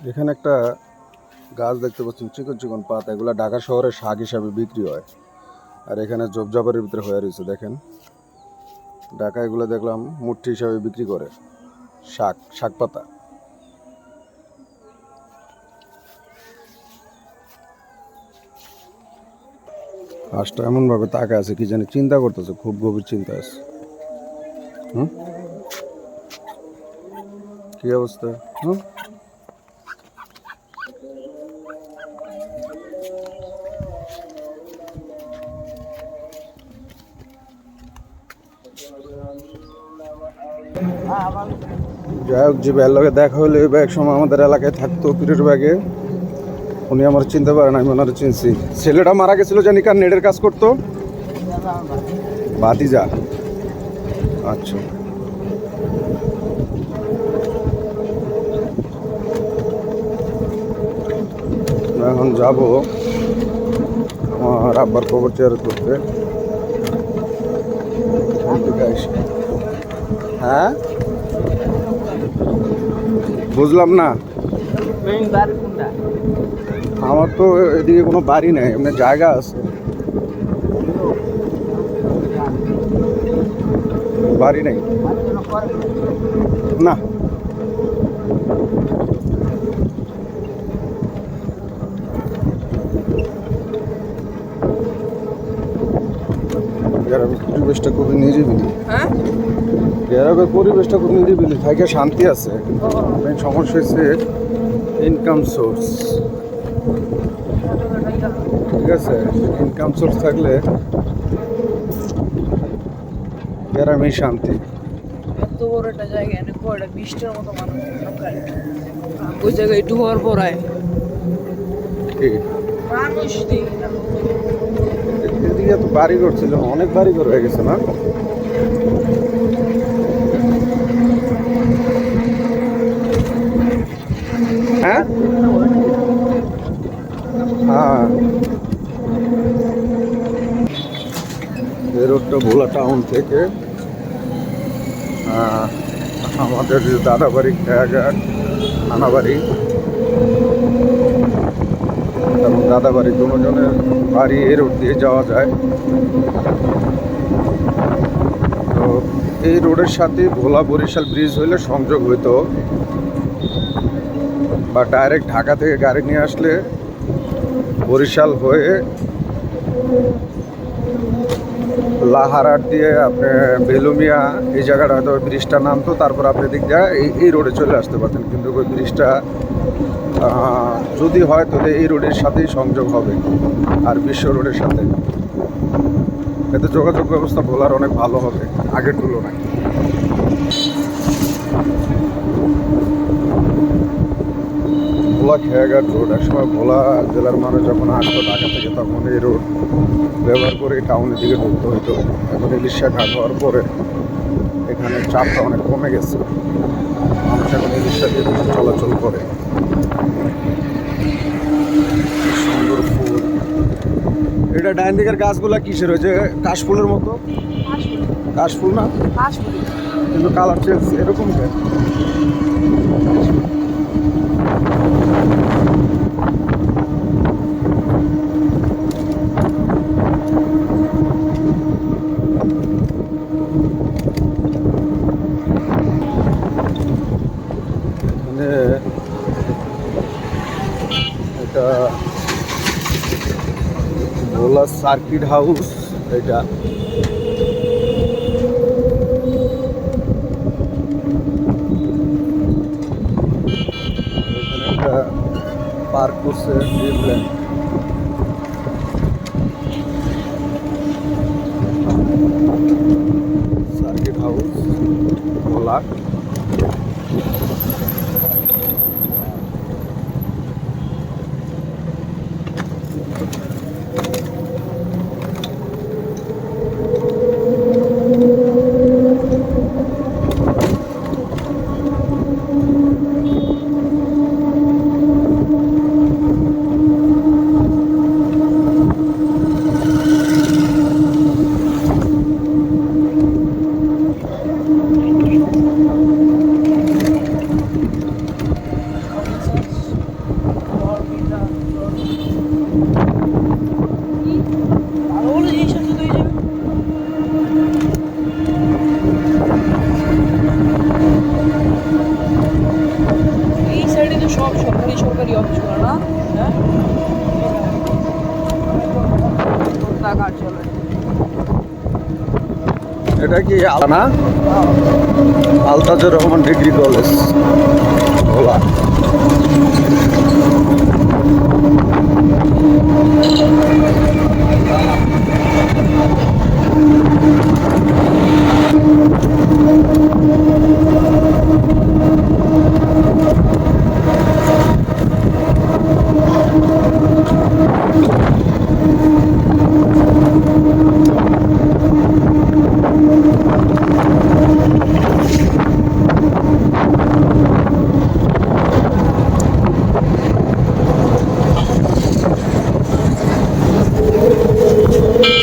এখানে একটা গাছ দেখতে পাচ্ছেন, চিকন চিকন পাতা, এগুলো ঢাকা শহরে শাক হিসাবে বিক্রি হয়। আর এখানে জবজবের ভিতরে হয়ে রয়েছে দেখেন, ঢাকা এগুলো দেখলাম মুঠি হিসাবে বিক্রি করে, শাক পাতা। হাঁসটা এমন ভাবে তাকে আছে, কি জানি চিন্তা করতেছে, খুব গভীর চিন্তা আছে। কি অবস্থা? যাই হোক, যে ভাইয়ের লগে দেখা হলো, এই ভাই এক সময় আমাদের এলাকায় থাকতো, পীরের ব্যাগে। উনি আমার চিনতে পারেন, আমি ওনারা চিনছি। ছেলেটা মারা গেছিল জানি কার, নেটের কাজ করতো, ভাতিজা। আচ্ছা, এখন যাবো আমার আব্বার কবর চেয়ার করতে। হ্যাঁ, বুঝলাম না। আমার তো এদিকে কোনো বাড়ি নেই, এমনি জায়গা আছে, বাড়ি নেই না। গ্রামের পরিবেশটা খুবই নিরিবিলি, গ্রামের পরিবেশটা খুব নিরিবিলি, থাকে শান্তি আছে। মেন সমস্যা হচ্ছে ইনকাম সোর্স। ঠিক আছে, ইনকাম সোর্স থাকলে গ্রামেই শান্তি। এত বড় একটা জায়গা, এনে বড় 20টার মতো মানুষ ওই জায়গায় ডুবার পড়ায় মানুষ দেখি না। এদিকে তো বাড়ি ঘর ছিল, অনেক বাড়ি ঘর হয়ে গেছে না? হ্যাঁ হ্যাঁ, এই রোডটা ভোলা টাউন থেকে আমাদের দাদাবাড়ি, খেয়াঘাট, নানাবাড়ি এবং দাদাবাড়ি দুজনের বাড়ি এই রোড দিয়ে যাওয়া যায়। তো এই রোডের সাথে ভোলা বরিশাল ব্রিজ হইলে সংযোগ হইতো, বা ডাইরেক্ট ঢাকা থেকে গাড়ি নিয়ে আসলে বরিশাল হয়ে লাহারাট দিয়ে আপনি বেলুমিয়া এই জায়গাটা হয়তো ব্রিজটা নামতো, তারপর আপনি দিক দিয়ে এই রোডে চলে আসতে পারতেন। কিন্তু ওই ব্রিজটা যদি হয় তাহলে এই রোডের সাথেই সংযোগ হবে, আর বিশ্ব রোডের সাথে। এতে যোগাযোগ ব্যবস্থা ভোলার অনেক ভালো হবে আগের তুলনায়। ভোলা খেয়াঘাট রোড, একসময় ভোলা জেলার মানুষ যখন আসতো ঢাকা থেকে, তখন এই রোড ব্যবহার করে টাউনের দিকে ঢুকতে হইতো। এখন ইলিশা ঘাট হওয়ার পরে এখানে চাপটা অনেক কমে গেছে, মানুষ এখন ইলিশা দিয়ে চলাচল করে। সুন্দর ফুল, এটা ডাইন দিকের গাছগুলা কিসের, হয়েছে কাশফুলের মতো? কাশফুল না, কিন্তু কালার চেঞ্জ এরকম কেন? এটা ভোলা সার্কিট হাউস, এটা একটা পার্ক করছে ড্রিমল্যান্ড। সার্কিট হাউস ভোলা। সব সরকারি সরকারি অফিসগুলো না, হ্যাঁ কার্যালয়। এটা কি না আলতাজুর রহমান ডিগ্রি কলেজ ভোলা।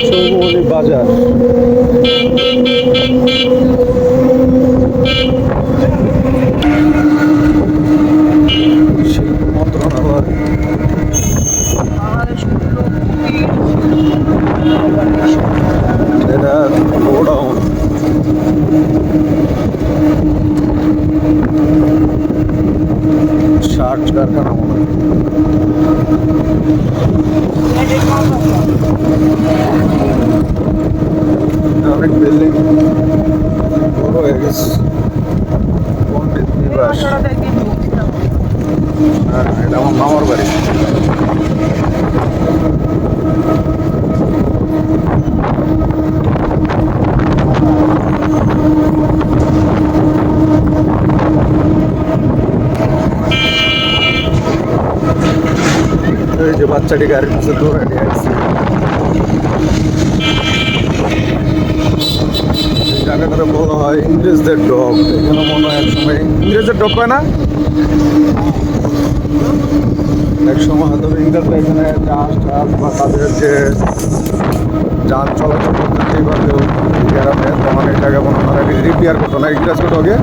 চৌমনি বাজার। শিল্প মন্ত্রণালয়। এটা গোডাউন। শার্ট কারখানা মনে হয়। অনেক বিল্ডিং বড় হয়ে গেছে। পণ্ডিত নিবাস। হ্যাঁ, এটা আমার মামার বাড়ি। এই যে বাচ্চাটি গাড়ির পিছনে দৌড়ায় আসছে। জায়গাটা বলা হয় ইংরেজদের ডগ। এখানে মনে হয় একসময় ইংরেজের ডগ হয় না, এক সময় হয়তো ইংরেজরা এখানে জাহাজ টাহাজ বা তাদের যে যান চলাচল করতে সেইভাবে গ্রামে তখন এই জায়গা মনে হয় রিপেয়ার করতো না ইংরেজকে ডগে।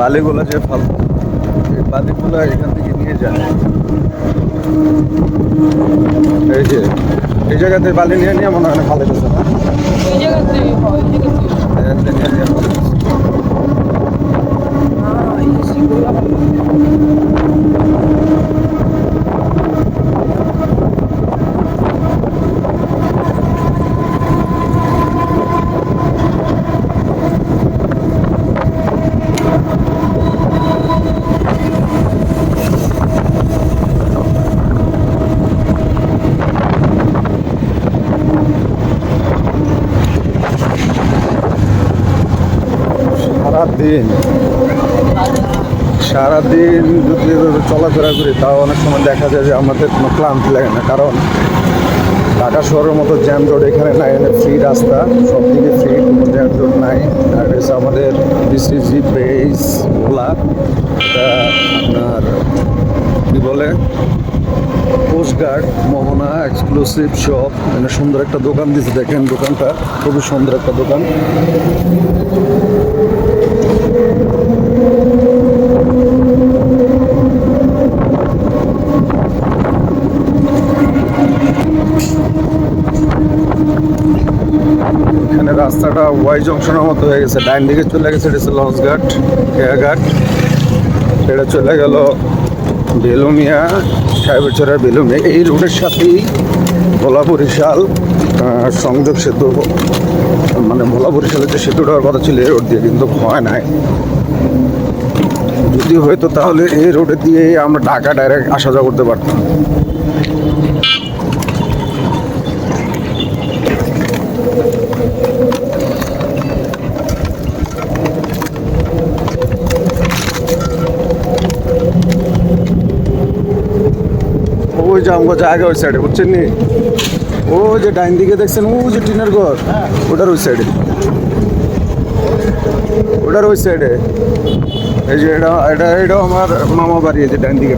বালিগুলো যে ফল এই বালিগুলো এখান থেকে নিয়ে যায়। এই যে এই জায়গাতে বালি নিয়ে নিয়ে মনে হয় ফালে গেছে না, এই জায়গাতে নিয়ে নিয়ে সারাদিন যদি এভাবে চলাফেরা করি তাও অনেক সময় দেখা যায় যে আমাদের কোনো ক্লান্তি লাগে না, কারণ ঢাকা শহরের মতো জ্যামজট এখানে নাই। ফ্রি রাস্তা, সব দিকে ফ্রি, কোনো জ্যামজট নাই। আর হচ্ছে আমাদের বিসিজি বেস ভোলা, এটা আপনার কী বলে কোস্টগার্ড মোহনা এক্সক্লুসিভ শপ। মানে সুন্দর একটা দোকান দিয়েছে, দেখেন দোকানটা খুবই সুন্দর একটা দোকান। এখানে রাস্তাটা ওয়াই জংশনের মতো হয়ে গেছে, ডাইন দিকে চলে গেছে এটা হচ্ছে লঞ্চঘাট খেয়াঘাট, এটা চলে গেল বেলুমিয়া সাহেবের বেলুমিয়া। এই রোডের সাথেই ভোলা বরিশাল সংযোগ সেতু, মানে ভোলা বরিশালের যে সেতুটা হওয়ার কথা ছিল এই রোড দিয়ে, কিন্তু হয় নাই। যদি হয়তো তাহলে এই রোডে দিয়ে আমরা ঢাকা ডাইরেক্ট আসা যাওয়া করতে পারতাম। ওই যে আমার জায়গা ওই সাইডে বুঝছেন নি, ওই যে ডাইন দিকে দেখছেন ওই যে টিনের ঘর, ওটার ওই সাইডে, ওটার ওই সাইডে। এই যে এটাও আমার মামা বাড়ি, এই যে ডাইন দিকে।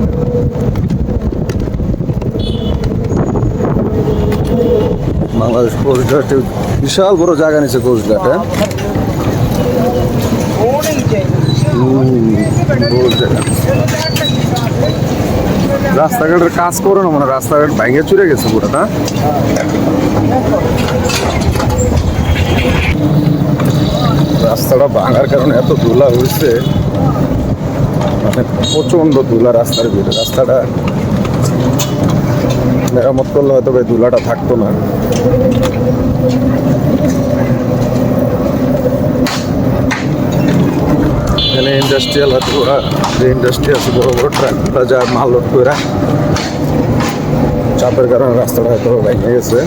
বাংলাদেশ কোস্টগার্ড বিশাল বড় জায়গা নিচ্ছে কোস্টগার্ড। হ্যাঁ, বড় জায়গা। রাস্তাঘাটের কাজ করে না, মানে রাস্তাঘাট ভেঙে চুরে গেছে পুরোটা। রাস্তাটা ভাঙার কারণে এত ধুলা হয়েছে, মানে প্রচণ্ড ধুলা রাস্তার ভিতরে। রাস্তাটা মেরামত করলে হয়তো এই ধুলাটা থাকতো না। এখানে ইন্ডাস্ট্রিয়াল হয়তো ওরা যে ইন্ডাস্ট্রি আছে বড় বড় ট্রাকগুলো যা মাল লোড করে, চাপের কারণে রাস্তাটা হয়তো ভেঙে গেছে।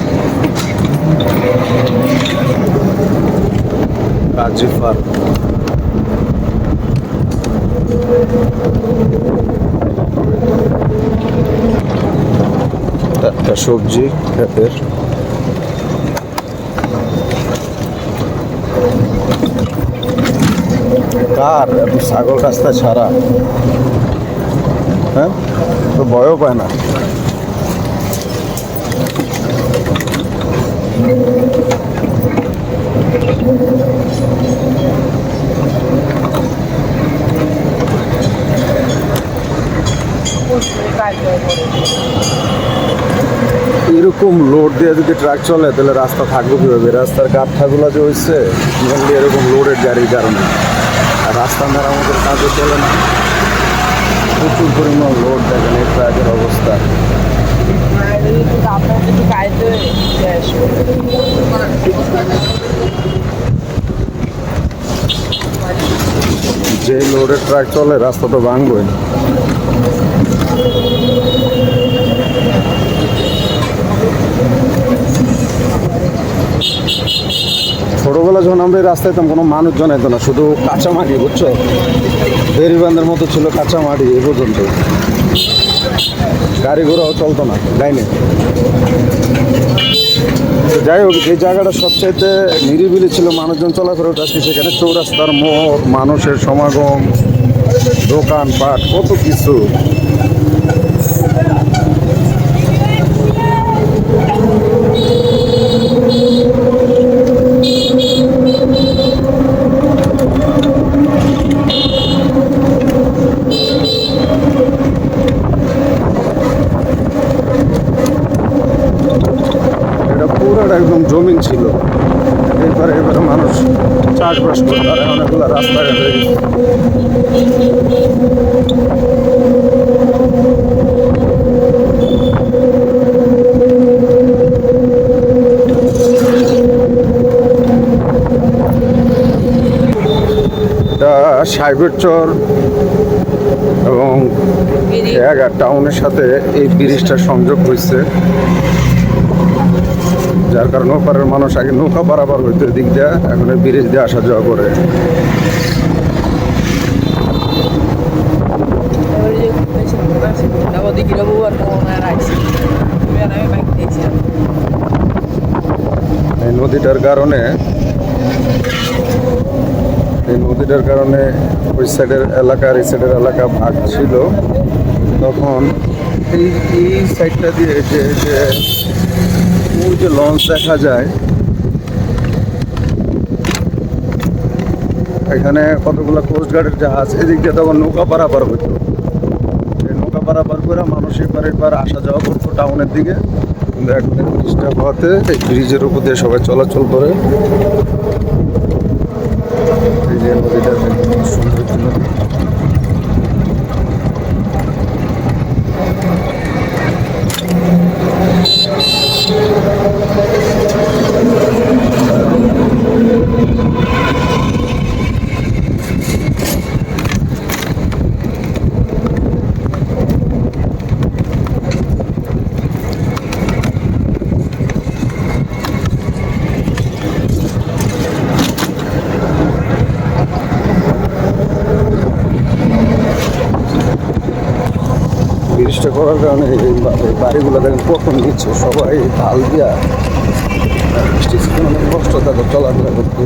কাজী ফার্ম, একটা সবজি ক্ষেতের। কার এত ছাগল রাস্তা ছাড়া, হ্যাঁ তো ভয়ও পায় না। এরকম লোড দিয়ে যদি ট্রাক চলে তাহলে রাস্তা থাকবে কীভাবে? রাস্তার কাঠগুলো যে হচ্ছে মেনলি এরকম লোডের গাড়ির কারণে। আর রাস্তা মেরামতের কাজও চলে না, প্রচুর পরিমাণ লোড। দেখেন এই ট্রাকের অবস্থা। যে লোডের ট্রাক চলে রাস্তা তো ভাঙবই। ছোটবেলা যখন আমরা এই রাস্তায় যেতাম কোনো মানুষজন যেত না, শুধু কাঁচা মাটি, বুঝছো, বেরিবান্ধের মতো ছিল কাঁচা মাটি এ পর্যন্ত। গাড়ি ঘোড়াও চলতো না লাইনে। যাই হোক, এই জায়গাটা সবচাইতে নিরিবিলি ছিল, মানুষজন চলাফেরা আসছে। সেখানে চৌরাস্তার মোড়, মানুষের সমাগম, দোকানপাট, কত কিছু। একদম জমিন ছিল, এবারে মানুষ চাষবাস করতো। আর অনেকগুলো রাস্তাঘাট হয়ে গেছে। এটা সাইবের চর এবং খেয়াঘাট টাউনের সাথে এই ব্রিজটা সংযোগ হয়েছে, যার কারণে ওপারের মানুষ আগে নৌকা পারাপার হইতো এদিক দিয়ে, এখন ব্রিজ দিয়ে আসা যাওয়া করে। এই নদীটার কারণে ওই সাইডের এলাকা আর এই সাইডের এলাকা ভাগ ছিল। তখন এই সাইডটা দিয়ে যে লঞ্চ দেখা যায়, এখানে কতগুলো কোস্টগার্ডের জাহাজ, এদিক দিয়ে তখন নৌকা পারাপার হতো। এই নৌকা পারাপার করে মানুষ এপার আসা যাওয়া করতো টাউনের দিকে। কিন্তু এখন এই ব্রিজটা হওয়াতে এই ব্রিজের উপর দিয়ে সবাই চলাচল করে। এই যে নদীটা সুন্দর নদী। ব্রিজটা করার কারণে এই বাড়িগুলো দেখেন কখন দিচ্ছে, সবাই ঢাল দিয়া বৃষ্টি ছিল, অনেক কষ্ট তাদের চলাফেরা করতে।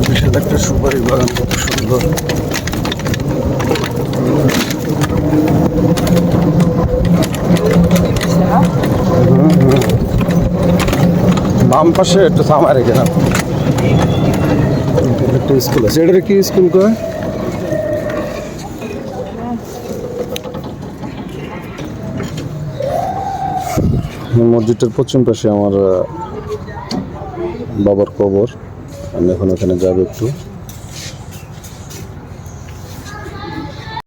বিশাল একটা সুপারি বাগান, কত সুন্দর। বাম পাশে একটু থামা রেখে না, একটা স্কুল আছে। এটার কি স্কুল কয়? মসজিদটার পশ্চিম পাশে আমার বাবার কবর। আমি এখন ওখানে যাবো একটু।